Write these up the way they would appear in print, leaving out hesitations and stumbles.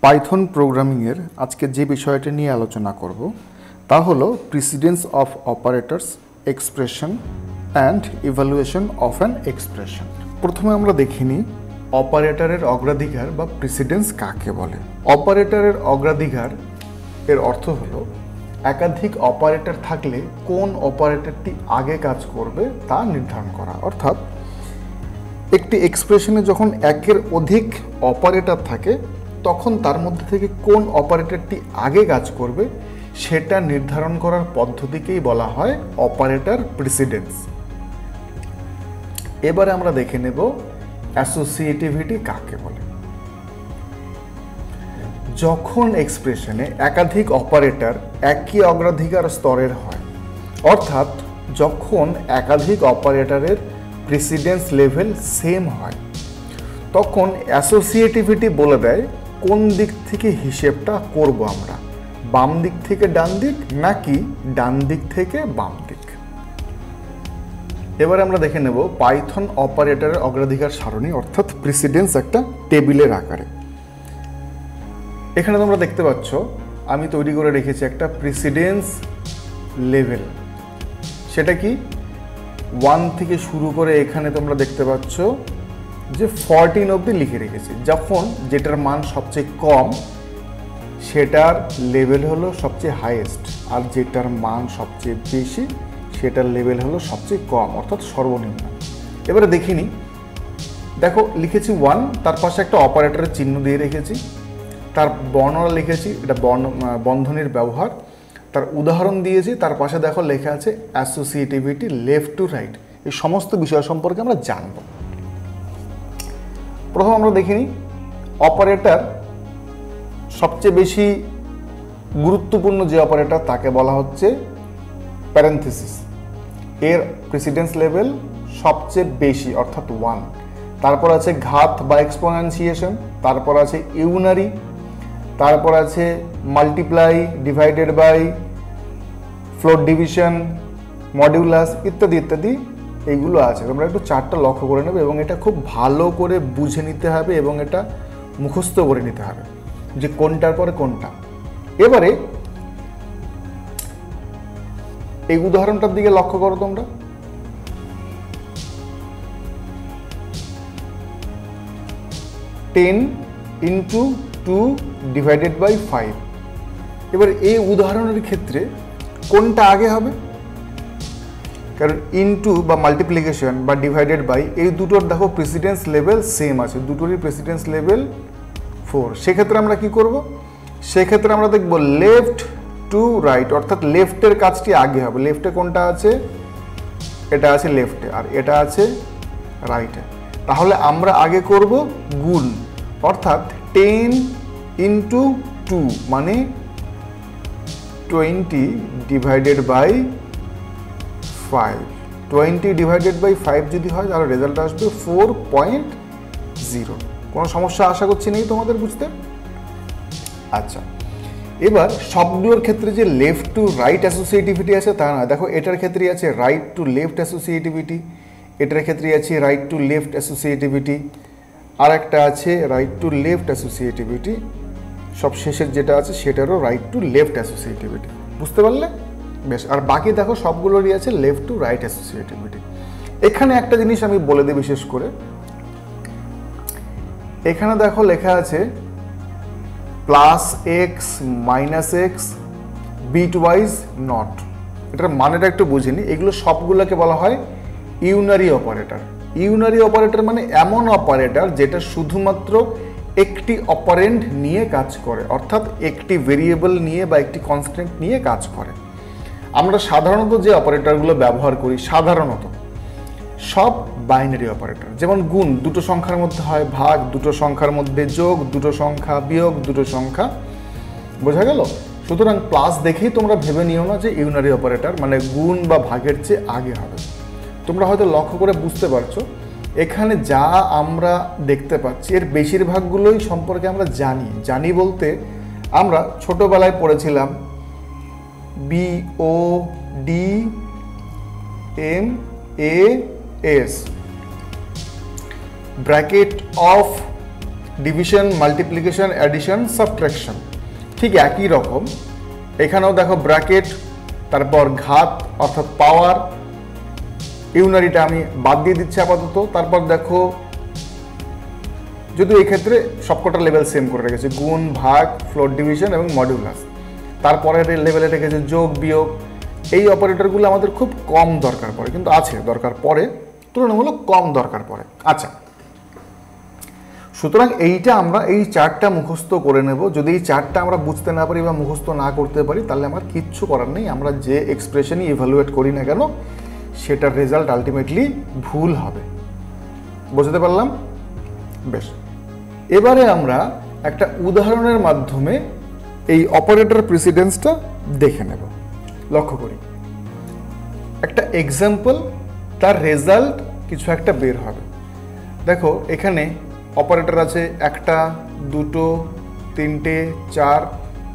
Python প্রোগ্রামিংয়ের আজকে যে বিষয়টি নিয়ে আলোচনা করব তা হলো precedence of operators, expression and evaluation of an expression. প্রথমে আমরা দেখিনি অপারেটরের অগ্রাধিকার বা প্রিসিডেন্স কাকে বলে। অপারেটরের অগ্রাধিকার এর অর্থ হলো একাধিক অপারেটর থাকলে কোন অপারেটরটি আগে কাজ করবে তা নির্ধারণ করা। অর্থাৎ একটি এক্সপ্রেশনে যখন একের অধিক অপারেটর থাকে তখন তার মধ্যে থেকে কোন অপারেটরটি আগে কাজ করবে সেটা নির্ধারণ করার পদ্ধতিকেই বলা হয় অপারেটর প্রিসিডেন্স। এবারে আমরা দেখে নেব অ্যাসোসিয়েটিভিটি কাকে বলে। যখন এক্সপ্রেশনে একাধিক অপারেটর একই অগ্রাধিকার স্তরের হয়, অর্থাৎ যখন একাধিক অপারেটরের প্রিসিডেন্স লেভেল সেম হয়, তখন অ্যাসোসিয়েটিভিটি বলে দেয় কোন দিক থেকে হিসেবটা করব আমরা, বাম দিক থেকে ডান দিক নাকি ডান দিক থেকে বাম দিক। এবারে আমরা দেখে নেব পাইথন অপারেটরের অগ্রাধিকার সারণী অর্থাৎ প্রিসিডেন্স একটা টেবিলের আকারে। এখানে তোমরা দেখতে পাচ্ছ আমি তৈরি করে রেখেছি একটা প্রিসিডেন্স লেভেল। সেটা কি 1 থেকে শুরু করে এখানে তোমরা দেখতে পাচ্ছ যে 14 অবধি লিখে রেখেছি। যখন যেটার মান সবচেয়ে কম সেটার লেভেল হলো সবচেয়ে হাইয়েস্ট, আর যেটার মান সবচেয়ে বেশি সেটার লেভেল হলো সবচেয়ে কম অর্থাৎ সর্বনিম্ন। এবারে দেখিনি, দেখো লিখেছি 1, তার পাশে একটা অপারেটরের চিহ্ন দিয়ে রেখেছি, তার বর্ণনা লিখেছি, এটা বন্ধনীর ব্যবহার, তার উদাহরণ দিয়েছি, তার পাশে দেখো লেখা আছে অ্যাসোসিয়েটিভিটি লেফট টু রাইট। এই সমস্ত বিষয় সম্পর্কে আমরা জানব। প্রথম আমরা দেখিনি অপারেটর সবচেয়ে বেশি গুরুত্বপূর্ণ যে অপারেটর তাকে বলা হচ্ছে প্যারেনথেসিস। এর প্রিসিডেন্স লেভেল সবচেয়ে বেশি অর্থাৎ 1। তারপর আছে ঘাত বা এক্সপোনেনশিয়েশন, তারপর আছে ইউনারি, তারপর আছে multiply, divided by, float division, modulus ইত্যাদি ইত্যাদি এইগুলো আছে। তোমরা একটু চার্টটা লক্ষ্য করে নেবে এবং এটা খুব ভালো করে বুঝে নিতে হবে এবং এটা মুখস্থ করে নিতে হবে যে কোনটার পরে কোনটা। এবারে এই উদাহরণটার দিকে লক্ষ্য করো তোমরা। Ten into 2 divided by 5। এবার এই উদাহরণের ক্ষেত্রে কোনটা আগে হবে? কারণ ইনটু বা মাল্টিপ্লিকেশন বা ডিভাইডেড বাই এই দুটোর দেখো প্রেসিডেন্স লেভেল সেম আছে, দুটোরই প্রেসিডেন্স লেভেল 4। সেক্ষেত্রে আমরা কি করব? সেক্ষেত্রে আমরা দেখব লেফট টু রাইট, অর্থাৎ লেফটের কাজটি আগে হবে। লেফটে কোনটা আছে? এটা আছে লেফটে আর এটা আছে রাইটে। তাহলে আমরা আগে করব গুণ, অর্থাৎ 10 ইন্টু 2 মানে 20 ডিভাইডেড বাই 5। 20 ডিভাইডেড বাই 5 যদি হয় তাহলে রেজাল্ট আসবে 4.0। কোনো সমস্যা আশা করছি নেই তোমাদের বুঝতে। আচ্ছা, এবার সবগুলোর ক্ষেত্রে যে লেফট টু রাইট অ্যাসোসিয়েটিভিটি আছে তা না, দেখো এটার ক্ষেত্রে আছে রাইট টু লেফট অ্যাসোসিয়েটিভিটি, এটার ক্ষেত্রে আছে রাইট টু লেফট অ্যাসোসিয়েটিভিটি, আর একটা আছে রাইট টু লেফট অ্যাসোসিয়েটিভিটি, সব শেষের যেটা আছে সেটারও রাইট টু লেফট অ্যাসোসিয়েটিভিটি। বুঝতে পারলে? বেশ। আর বাকি দেখো সবগুলোরই আছে লেফট টু রাইট অ্যাসোসিয়েটিভিটি। এখানে একটা জিনিস আমি বলে দিই বিশেষ করে, এখানে দেখো লেখা আছে plus x minus x bit wise not. এটার মানেটা একটু বুঝিনি। এগুলো সবগুলোকে বলা হয় ইউনারি অপারেটর। ইউনারি অপারেটর মানে এমন অপারেটর যেটা শুধুমাত্র একটি অপারেন্ড নিয়ে কাজ করে, অর্থাৎ একটি ভেরিয়েবল নিয়ে বা একটি কনস্ট্যান্ট নিয়ে কাজ করে। আমরা সাধারণত যে অপারেটরগুলো ব্যবহার করি সাধারণত সব বাইনারি অপারেটর। যেমন গুণ দুটো সংখ্যার মধ্যে হয়, ভাগ দুটো সংখ্যার মধ্যে, যোগ দুটো সংখ্যা, বিয়োগ দুটো সংখ্যা। বোঝা গেল? সুতরাং প্লাস দেখেই তোমরা ভেবে নিও না যে ইউনারি অপারেটর মানে গুণ বা ভাগের চেয়ে আগে হবে। তোমরা হয়তো লক্ষ্য করে বুঝতে পারছো এখানে যা আমরা দেখতে পাচ্ছি এর বেশিরভাগগুলোই সম্পর্কে আমরা জানি বলতে আমরা ছোটবেলায় পড়েছিলাম BODMAS, bracket of division, multiplication, addition, subtraction. ঠিক একই রকম এখানেও দেখো ব্র্যাকেট, তারপর ঘাত অর্থাৎ পাওয়ার, ইউনারিটা আমি বাদ দিয়ে দিচ্ছি আপাতত। তারপর দেখো যদিও এই ক্ষেত্রে সবকটা লেভেল সেম করে রেখেছে, গুণ, ভাগ, ফ্লোর ডিভিশন এবং মডিউলাস। তারপরের লেভেলে রেখেছে যোগ, বিয়োগ। এই অপারেটরগুলো আমাদের খুব কম দরকার পড়ে, কিন্তু আছে দরকার পড়ে, তুলনামূলক কম দরকার পড়ে। আচ্ছা, সুতরাং এইটা আমরা এই চারটা মুখস্থ করে নেব। যদি এই চারটা আমরা বুঝতে না পারি বা মুখস্থ না করতে পারি তাহলে আমার কিচ্ছু করার নেই। আমরা যে এক্সপ্রেশনই ইভ্যালুয়েট করি না কেন সেটার রেজাল্ট আলটিমেটলি ভুল হবে। বুঝতে পারলাম? বেশ, এবারে আমরা একটা উদাহরণের মাধ্যমে এই অপারেটর প্রিসিডেন্সটা দেখে নেব। লক্ষ্য করি, একটা এক্সাম্পল, তার রেজাল্ট কিছু একটা বের হবে। দেখো এখানে অপারেটর আছে 1টা, 2টো, 3টে, 4,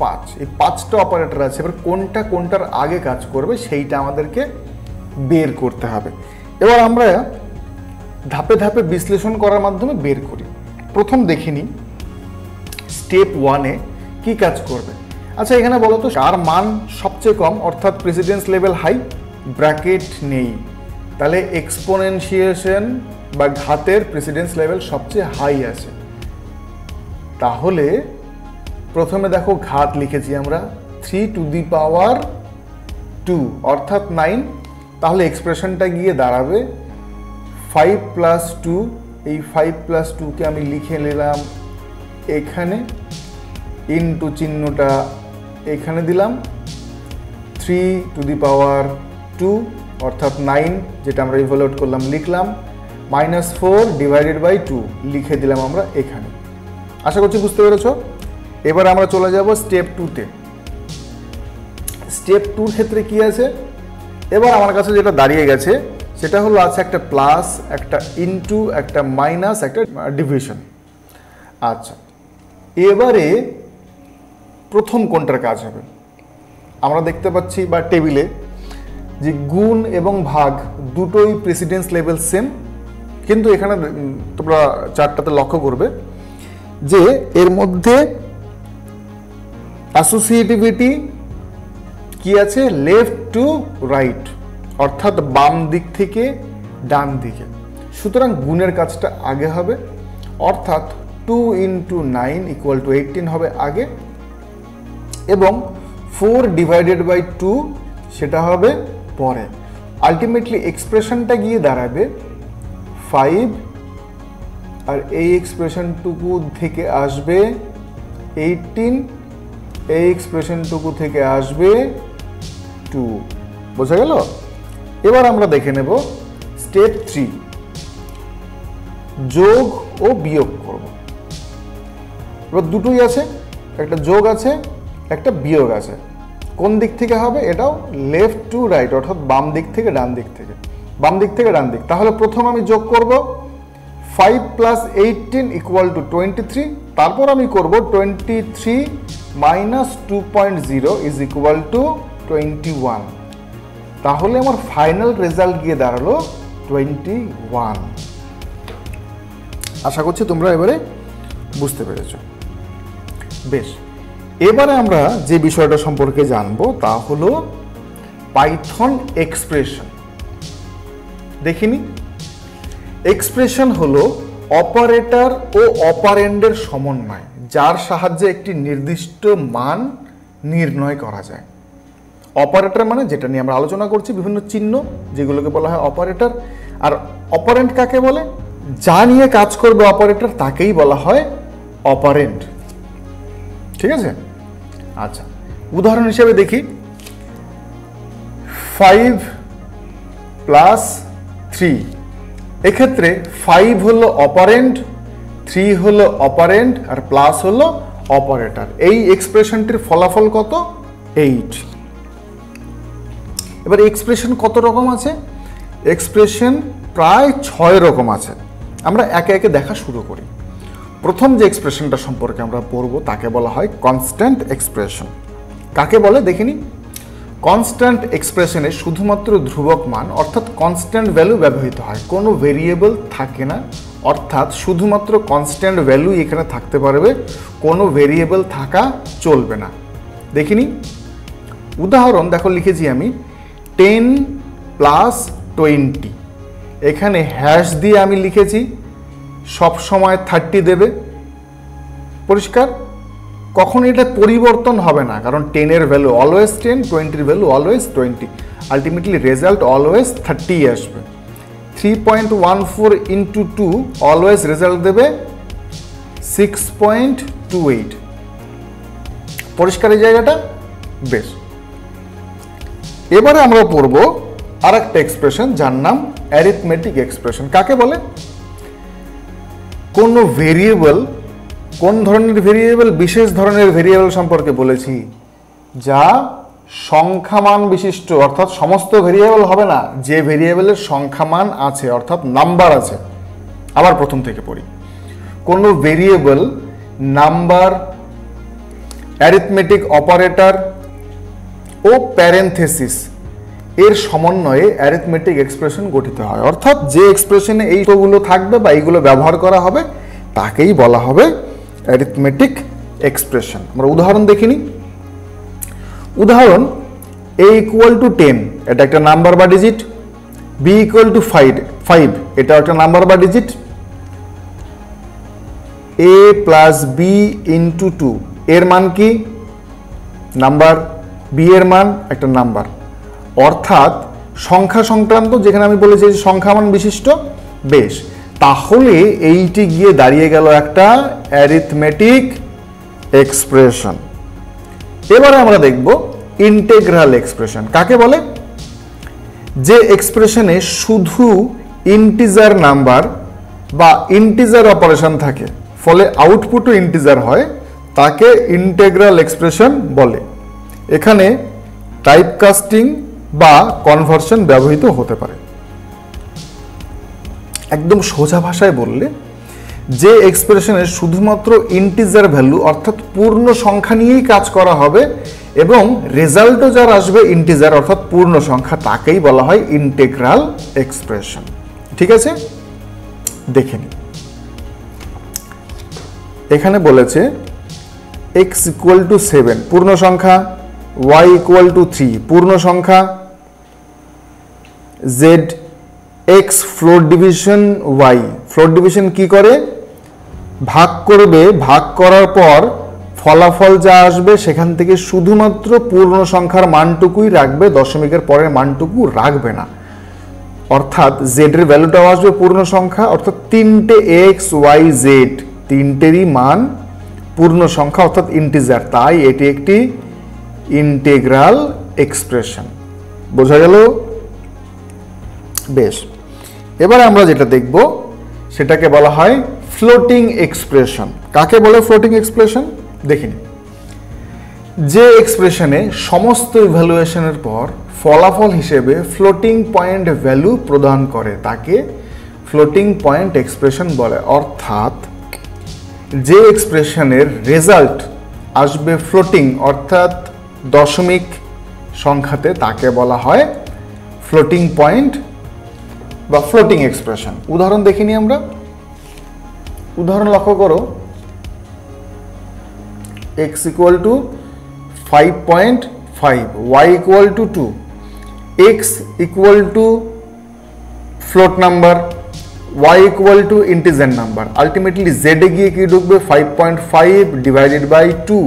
5, এই 5টা অপারেটর আছে। এবার কোনটা কোনটার আগে কাজ করবে সেইটা আমাদেরকে বের করতে হবে। এবার আমরা ধাপে ধাপে বিশ্লেষণ করার মাধ্যমে বের করি। প্রথম দেখে নিই স্টেপ 1-এ কি কাজ করবে। আচ্ছা, এখানে বলো তো কার মান সবচেয়ে কম, অর্থাৎ প্রেসিডেন্স লেভেল হাই, ব্র্যাকেট নেই, তাহলে এক্সপোনেনশিয়েশন বা ঘাতের প্রেসিডেন্স লেভেল সবচেয়ে হাই আছে। তাহলে প্রথমে দেখো ঘাত লিখেছি আমরা 3 টু দি পাওয়ার 2 অর্থাৎ 9। তাহলে এক্সপ্রেশনটা গিয়ে দাঁড়াবে 5 প্লাস 2। এই 5 প্লাস 2কে আমি লিখে নিলাম এখানে, ইনটু চিহ্নটা এখানে দিলাম, 3 টু দি পাওয়ার 2 অর্থাৎ 9 যেটা আমরা ইভ্যালুয়েট করলাম লিখলাম, -4 ডিভাইডেড বাই 2 লিখে দিলাম আমরা এখানে। আশা করছি বুঝতে পেরেছ। এবার আমরা চলে যাব স্টেপ 2-তে। স্টেপ 2-র ক্ষেত্রে কি আছে, এবার আমার কাছে যেটা দাঁড়িয়ে গেছে সেটা হলো আছে একটা প্লাস, একটা ইনটু, একটা মাইনাস, একটা ডিভিশন। আচ্ছা, এবারে প্রথম কোনটার কাজ হবে আমরা দেখতে পাচ্ছি বা টেবিলে যে গুণ এবং ভাগ দুটোই প্রেসিডেন্স লেভেল সেম, কিন্তু এখানে তোমরা চারটাতে লক্ষ্য করবে যে এর মধ্যে অ্যাসোসিয়েটিভিটি কি আছে, লেফট টু রাইট অর্থাৎ বাম দিক থেকে ডান দিকে। সুতরাং গুণের কাজটা আগে হবে, অর্থাৎ 2 × 9 = 18 হবে আগে, এবং 4 ডিভাইডেড বাই 2 সেটা হবে পরে। আলটিমেটলি এক্সপ্রেশনটা গিয়ে দাঁড়াবে 5, আর এই এক্সপ্রেশনটুকু থেকে আসবে 18, এই এক্সপ্রেশনটুকু থেকে আসবে 2। বোঝা গেল? এবার আমরা দেখে নেব স্টেপ 3, যোগ ও বিয়োগ করব। এবার দুটোই আছে, একটা যোগ আছে, একটা বিয়োগ আছে। কোন দিক থেকে হবে? এটাও লেফট টু রাইট অর্থাৎ বাম দিক থেকে ডান দিক থেকে, বাম দিক থেকে ডান দিক। তাহলে প্রথম আমি যোগ করব 5 + 18 = 23, তারপর আমি করব 23 - 2.0 = 21। তাহলে আমার ফাইনাল রেজাল্ট গিয়ে দাঁড়ালো 21। আশা করছি তোমরা এবারে বুঝতে পেরেছ। বেশ, এবারে আমরা যে বিষয়টা সম্পর্কে জানবো তা হলো পাইথন এক্সপ্রেশন। দেখিনি, এক্সপ্রেশন হলো অপারেটর ও অপারেন্ডের সমন্বয়, যার সাহায্যে একটি নির্দিষ্ট মান নির্ণয় করা যায়। অপারেটর মানে যেটা নিয়ে আমরা আলোচনা করছি, বিভিন্ন চিহ্ন যেগুলোকে বলা হয় অপারেটর। আর অপারেন্ট কাকে বলে? যা নিয়ে কাজ করবে অপারেটর তাকেই বলা হয় অপারেন্ড। ঠিক আছে? আচ্ছা, উদাহরণ হিসেবে দেখি 5 + 3। এক্ষেত্রে 5 হলো অপারেন্ড, 3 হলো অপারেন্ড, আর প্লাস হলো অপারেটর। এই এক্সপ্রেশনটির ফলাফল কত? 8। এবার এক্সপ্রেশন কত রকম আছে? এক্সপ্রেশন প্রায় 6 রকম আছে। আমরা একে একে দেখা শুরু করি। প্রথম যে এক্সপ্রেশনটা সম্পর্কে আমরা পড়ব তাকে বলা হয় কনস্ট্যান্ট এক্সপ্রেশন। কাকে বলে দেখিনি? কনস্ট্যান্ট এক্সপ্রেশনে শুধুমাত্র ধ্রুবক মান অর্থাৎ কনস্ট্যান্ট ভ্যালু ব্যবহৃত হয়, কোনো ভেরিয়েবল থাকে না, অর্থাৎ শুধুমাত্র কনস্ট্যান্ট ভ্যালু এখানে থাকতে পারবে, কোনো ভেরিয়েবল থাকা চলবে না। দেখিনি উদাহরণ দেখো, লিখেছি আমি 10 প্লাস 20, এখানে হ্যাশ দিয়ে আমি লিখেছি সব সময় 30 দেবে, পরিষ্কার। কখন এটা পরিবর্তন হবে না, কারণ 10 এর ভ্যালু অলওয়েজ 10, 20 এর value always 20, ultimately result always 30 আসবে। 3.14 ইন্টু 2 অলওয়েজ রেজাল্ট দেবে 6.28, পরিষ্কার এই জায়গাটা? বেশ, এবারে আমরা পড়ব আর একটা এক্সপ্রেশন যার নাম অ্যারিথমেটিক এক্সপ্রেশন। কাকে বলে? কোন ভেরিয়েবল, কোন ধরনের ভেরিয়েবল? বিশেষ ধরনের ভেরিয়েবল সম্পর্কে বলেছি যা সংখ্যামান বিশিষ্ট, অর্থাৎ সমস্ত ভেরিয়েবল হবে না, যে ভেরিয়েবলের সংখ্যামান আছে অর্থাৎ নাম্বার আছে। আবার প্রথম থেকে পড়ি। কোন ভেরিয়েবল, নাম্বার, অ্যারিথমেটিক অপারেটর ও প্যারেনথেসিস এর সমন্বয়ে অ্যারিথমেটিক এক্সপ্রেশন গঠিত হয়, অর্থাৎ যে এক্সপ্রেশনে এইগুলো থাকবে বা এইগুলো ব্যবহার করা হবে তাকেই বলা হবে অ্যারিথমেটিক এক্সপ্রেশন। আমরা উদাহরণ দেখিনি। উদাহরণ, a = 10, এটা একটা নাম্বার বা ডিজিট। b = 5, এটা একটা নাম্বার বা digit. a plus b into 2, এর মান কি? নাম্বার। b এর মান একটা নাম্বার, অর্থাৎ সংখ্যা সংক্রান্ত, যেখানে আমি বলেছি সংখ্যামান বিশিষ্ট। বেশ, তাহলে এইটি গিয়ে দাঁড়িয়ে গেল একটা অ্যারিথমেটিক এক্সপ্রেশন। এবারে আমরা দেখব ইন্টেগ্রাল এক্সপ্রেশন। কাকে বলে? যে এক্সপ্রেশনে শুধু ইন্টিজার নাম্বার বা ইন্টিজার অপারেশন থাকে, ফলে আউটপুটও ইন্টিজার হয়, তাকে ইন্টেগ্রাল এক্সপ্রেশন বলে। এখানে টাইপকাস্টিং বা কনভার্সন ব্যবহৃত হতে পারে। একদম সোজা ভাষায় বললে, যে এক্সপ্রেশনে শুধুমাত্র ইন্টিজার ভ্যালু অর্থাৎ পূর্ণ সংখ্যা নিয়েই কাজ করা হবে এবং রেজাল্টও যার আসবে ইন্টিজার অর্থাৎ পূর্ণ সংখ্যা, তাকেই বলা হয় ইন্টেগ্রাল এক্সপ্রেশন। ঠিক আছে, দেখে নিই। এখানে বলেছে x = 7 পূর্ণ সংখ্যা, y = 3 পূর্ণ সংখ্যা, z x floor division y, floor division কি করে? ভাগ করবে, ভাগ করার পর ফলাফল যা আসবে সেখান থেকে শুধুমাত্র পূর্ণ সংখ্যার মানটুকুই রাখবে, দশমিকের পরের মানটুকু রাখবে না, অর্থাৎ z এর ভ্যালুটাও আসবে পূর্ণ সংখ্যা, অর্থাৎ তিনটে x y z তিনটেরই মান পূর্ণ সংখ্যা অর্থাৎ ইন্টিজার, তাই এটি একটি ইন্টেগ্রাল এক্সপ্রেশন। বোঝা গেল? বেশ, এবারে আমরা যেটা দেখব সেটাকে বলা হয় ফ্লোটিং এক্সপ্রেশন। কাকে বলে ফ্লোটিং এক্সপ্রেশন? দেখিনি। যে এক্সপ্রেশনে সমস্ত ইভ্যালুয়েশনের পর ফলাফল হিসেবে ফ্লোটিং পয়েন্ট ভ্যালু প্রদান করে তাকে ফ্লোটিং পয়েন্ট এক্সপ্রেশন বলে, অর্থাৎ যে এক্সপ্রেশনের রেজাল্ট আসবে ফ্লোটিং অর্থাৎ দশমিক সংখ্যাতে, তাকে বলা হয় ফ্লোটিং পয়েন্ট বা ফ্লোটিং এক্সপ্রেশন। উদাহরণ দেখিনি আমরা। উদাহরণ লক্ষ্য করো, x = 5.5, y = 2, x = float number, y = integer number. Ultimately z এ গিয়ে কি ঢুকবে? 5.5 ডিভাইডেড বাই 2,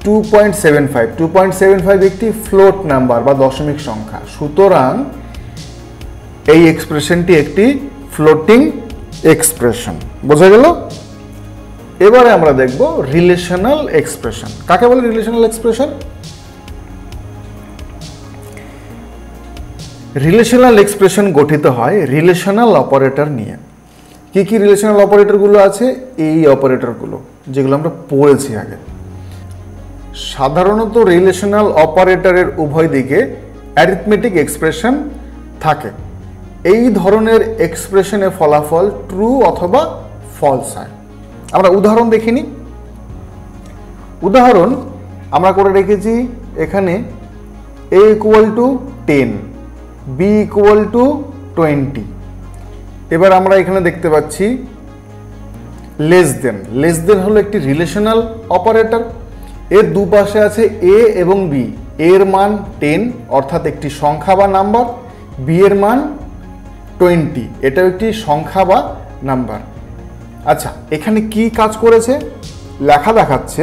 2.75। 2.75 একটি ফ্লোট নাম্বার বা দশমিক সংখ্যা, সুতরাং এই এক্সপ্রেশনটি একটি ফ্লোটিং এক্সপ্রেশন। বোঝা গেল? এবারে আমরা দেখব রিলেশনাল এক্সপ্রেশন। কাকে বলে রিলেশনাল এক্সপ্রেশন? রিলেশনাল এক্সপ্রেশন গঠিত হয় রিলেশনাল অপারেটর নিয়ে। কি কি রিলেশনাল অপারেটরগুলো আছে? এই অপারেটরগুলো যেগুলো আমরা পড়েছি আগে। সাধারণত রিলেশনাল অপারেটরের উভয় দিকে অ্যারিথমেটিক এক্সপ্রেশন থাকে। এই ধরনের এক্সপ্রেশনের ফলাফল ট্রু অথবা ফলস হয়। আমরা উদাহরণ দেখিনি। উদাহরণ আমরা করে রেখেছি এখানে a equal to 10, b equal to 20। এবার আমরা এখানে দেখতে পাচ্ছি লেস দেন হলো একটি রিলেশনাল অপারেটর। এর দুপাশে আছে a এবং b, এর মান 10 অর্থাৎ একটি সংখ্যা বা নাম্বার, b এর মান 20 এটাও একটি সংখ্যা বা নাম্বার। আচ্ছা, এখানে কি কাজ করেছে? লেখা দেখাচ্ছে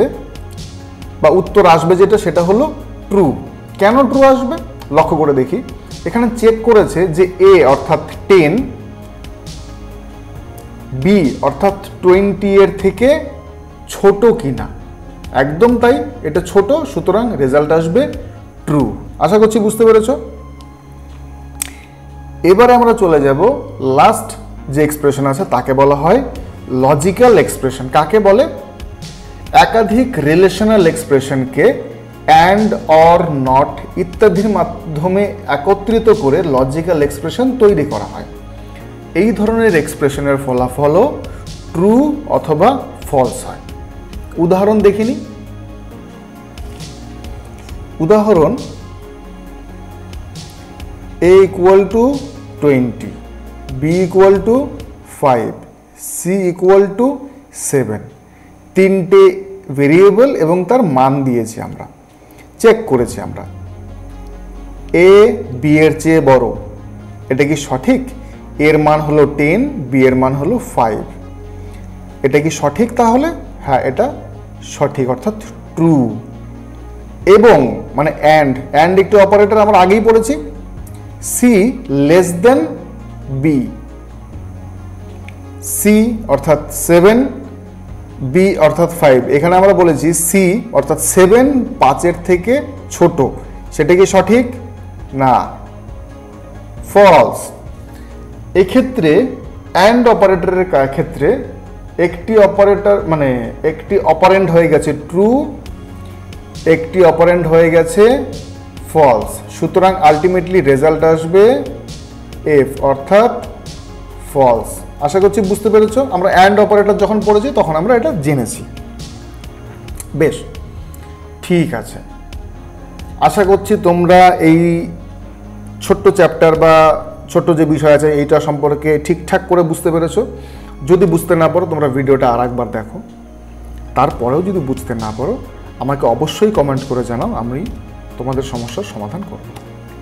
বা উত্তর আসবে যেটা, সেটা হলো ট্রু। কেন ট্রু আসবে লক্ষ্য করে দেখি। এখানে চেক করেছে যে a অর্থাৎ 10, b অর্থাৎ 20 এর থেকে ছোট কিনা। একদম তাই, এটা ছোট, সুতরাং রেজাল্ট আসবে ট্রু। আশা করছি বুঝতে পেরেছো। এবারে আমরা চলে যাব লাস্ট যে এক্সপ্রেশন আছে তাকে বলা হয় লজিক্যাল এক্সপ্রেশন। কাকে বলে? একাধিক রিলেশনাল এক্সপ্রেশনকে অ্যান্ড অর নট ইত্যাদির মাধ্যমে একত্রিত করে লজিক্যাল এক্সপ্রেশন তৈরি করা হয়। এই ধরনের এক্সপ্রেশনের ফলাফলও ট্রু অথবা ফলস হয়। উদাহরণ দেখিনি। উদাহরণ a equal to 20, b equal to 5, c equal to 7। তিনটে ভেরিয়েবল এবং তার মান দিয়েছি, আমরা চেক করেছি। আমরা a b এর চেয়ে বড়, এটা কি সঠিক? এর মান হলো 10, b এর মান হলো 5, এটা কি সঠিক? তাহলে হ্যাঁ, এটা সঠিক অর্থাৎ ট্রু। এবং মানে অ্যান্ড একটি অপারেটর আমরা আগেই পড়েছি। c less than b, c অর্থাৎ 7, b অর্থাৎ 5। এখানে আমরা বলেছি c অর্থাৎ 7 5 থেকে ছোট, সেটা কি সঠিক? না, ফলস। এক্ষেত্রে অ্যান্ড অপারেটরের ক্ষেত্রে একটি অপারেটর মানে একটি অপারেন্ড হয়ে গেছে ট্রু, একটি অপারেন্ড হয়ে গেছে ফলস, সুতরাং আলটিমেটলি রেজাল্ট আসবে এফ অর্থাৎ ফলস। আশা করছি বুঝতে পেরেছো। আমরা অ্যান্ড অপারেটর যখন পড়েছি তখন আমরা এটা জেনেছি। বেশ, ঠিক আছে। আশা করছি তোমরা এই ছোট্ট চ্যাপ্টার বা ছোট্ট যে বিষয় আছে এইটা সম্পর্কে ঠিকঠাক করে বুঝতে পেরেছো। যদি বুঝতে না পারো তোমরা ভিডিওটা আরেকবার দেখো। তারপরেও যদি বুঝতে না পারো আমাকে অবশ্যই কমেন্ট করে জানাও, আমি তোমাদের সমস্যার সমাধান করব।